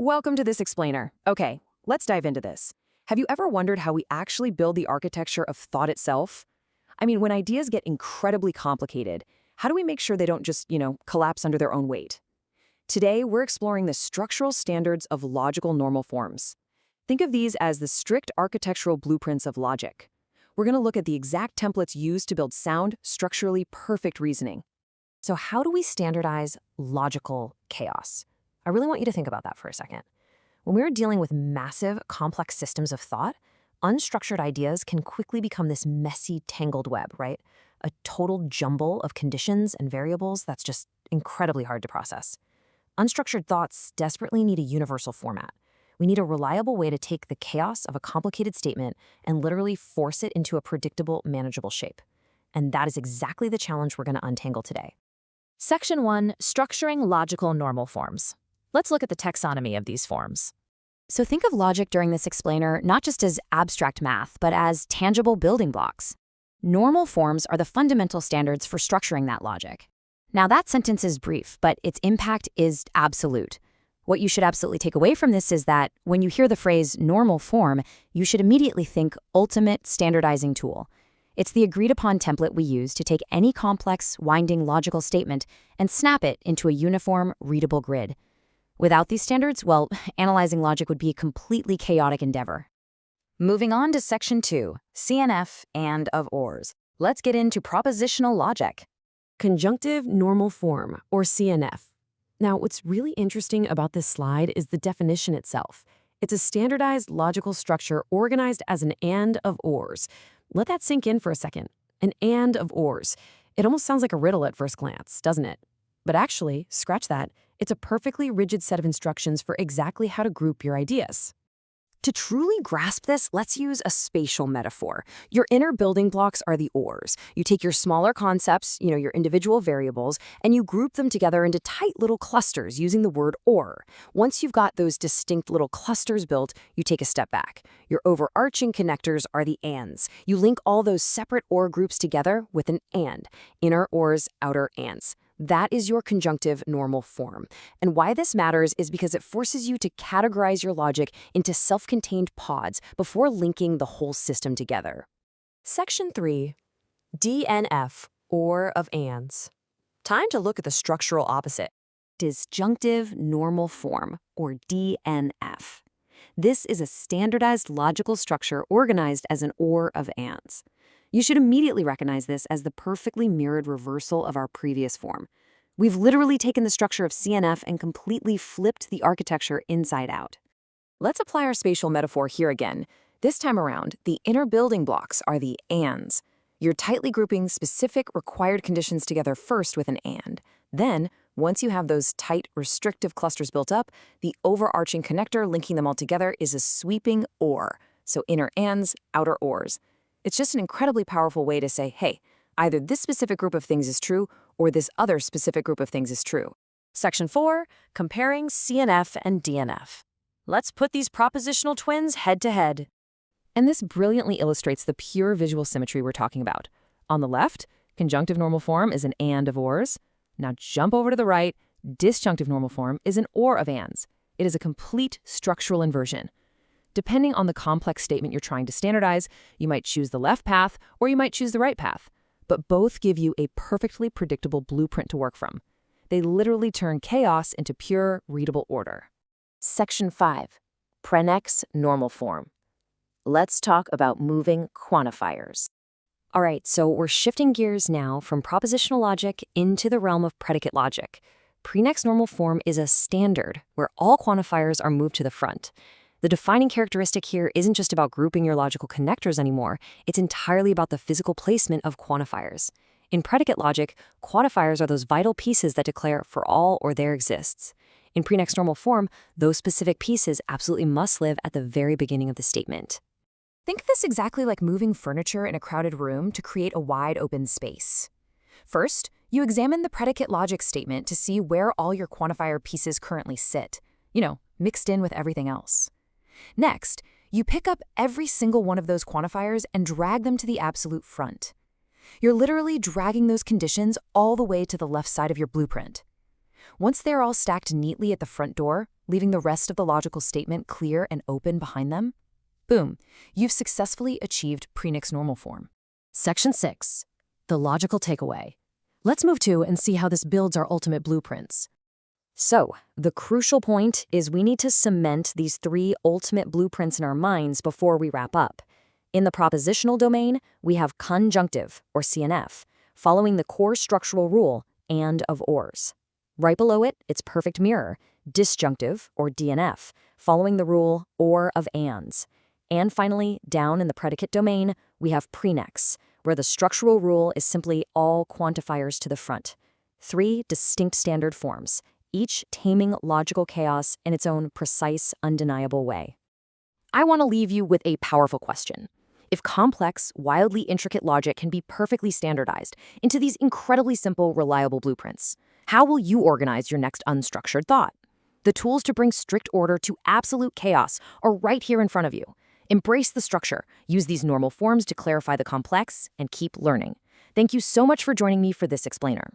Welcome to this explainer. Okay, let's dive into this. Have you ever wondered how we actually build the architecture of thought itself? I mean, when ideas get incredibly complicated, how do we make sure they don't just, collapse under their own weight? Today, we're exploring the structural standards of logical normal forms. Think of these as the strict architectural blueprints of logic. We're going to look at the exact templates used to build sound, structurally perfect reasoning. So how do we standardize logical chaos? I really want you to think about that for a second. When we're dealing with massive, complex systems of thought, unstructured ideas can quickly become this messy, tangled web, right? A total jumble of conditions and variables that's just incredibly hard to process. Unstructured thoughts desperately need a universal format. We need a reliable way to take the chaos of a complicated statement and literally force it into a predictable, manageable shape. And that is exactly the challenge we're going to untangle today. Section 1, Structuring Logical Normal Forms. Let's look at the taxonomy of these forms. So think of logic during this explainer not just as abstract math, but as tangible building blocks. Normal forms are the fundamental standards for structuring that logic. Now that sentence is brief, but its impact is absolute. What you should absolutely take away from this is that when you hear the phrase normal form, you should immediately think ultimate standardizing tool. It's the agreed-upon template we use to take any complex, winding logical statement and snap it into a uniform, readable grid. Without these standards, well, analyzing logic would be a completely chaotic endeavor. Moving on to Section 2, CNF and of ors. Let's get into propositional logic. Conjunctive Normal Form, or CNF. Now, what's really interesting about this slide is the definition itself. It's a standardized logical structure organized as an and of ors. Let that sink in for a second. An and of ors. It almost sounds like a riddle at first glance, doesn't it? But actually, scratch that, it's a perfectly rigid set of instructions for exactly how to group your ideas. To truly grasp this, let's use a spatial metaphor. Your inner building blocks are the ors. You take your smaller concepts, your individual variables, and you group them together into tight little clusters using the word or. Once you've got those distinct little clusters built, you take a step back. Your overarching connectors are the ands. You link all those separate or groups together with an and. Inner ors, outer ands. That is your conjunctive normal form. And why this matters is because it forces you to categorize your logic into self-contained pods before linking the whole system together. Section 3, DNF, or of ands. Time to look at the structural opposite. Disjunctive normal form, or DNF. This is a standardized logical structure organized as an or of ands. You should immediately recognize this as the perfectly mirrored reversal of our previous form. We've literally taken the structure of CNF and completely flipped the architecture inside out. Let's apply our spatial metaphor here again. This time around, the inner building blocks are the ands. You're tightly grouping specific required conditions together first with an and. Then, once you have those tight, restrictive clusters built up, the overarching connector linking them all together is a sweeping or. So inner ands, outer ors. It's just an incredibly powerful way to say, hey, either this specific group of things is true or this other specific group of things is true. Section 4, Comparing CNF and DNF. Let's put these propositional twins head to head. And this brilliantly illustrates the pure visual symmetry we're talking about. On the left, conjunctive normal form is an and of ors. Now jump over to the right, disjunctive normal form is an or of ands. It is a complete structural inversion. Depending on the complex statement you're trying to standardize, you might choose the left path or you might choose the right path. But both give you a perfectly predictable blueprint to work from. They literally turn chaos into pure, readable order. Section 5, Prenex Normal Form. Let's talk about moving quantifiers. All right, so we're shifting gears now from propositional logic into the realm of predicate logic. Prenex Normal Form is a standard where all quantifiers are moved to the front. The defining characteristic here isn't just about grouping your logical connectors anymore, it's entirely about the physical placement of quantifiers. In predicate logic, quantifiers are those vital pieces that declare for all or there exists. In Prenex Normal Form, those specific pieces absolutely must live at the very beginning of the statement. Think of this exactly like moving furniture in a crowded room to create a wide open space. First, you examine the predicate logic statement to see where all your quantifier pieces currently sit, mixed in with everything else. Next, you pick up every single one of those quantifiers and drag them to the absolute front. You're literally dragging those conditions all the way to the left side of your blueprint. Once they're all stacked neatly at the front door, leaving the rest of the logical statement clear and open behind them, boom, you've successfully achieved Prenex Normal Form. Section 6. The logical takeaway. Let's move to and see how this builds our ultimate blueprints. So, the crucial point is we need to cement these 3 ultimate blueprints in our minds before we wrap up. In the propositional domain, we have conjunctive, or CNF, following the core structural rule, and of ors. Right below it, its perfect mirror, disjunctive, or DNF, following the rule or of ands. And finally, down in the predicate domain, we have prenex, where the structural rule is simply all quantifiers to the front. 3 distinct standard forms, each taming logical chaos in its own precise, undeniable way. I want to leave you with a powerful question. If complex, wildly intricate logic can be perfectly standardized into these incredibly simple, reliable blueprints, how will you organize your next unstructured thought? The tools to bring strict order to absolute chaos are right here in front of you. Embrace the structure, use these normal forms to clarify the complex, and keep learning. Thank you so much for joining me for this explainer.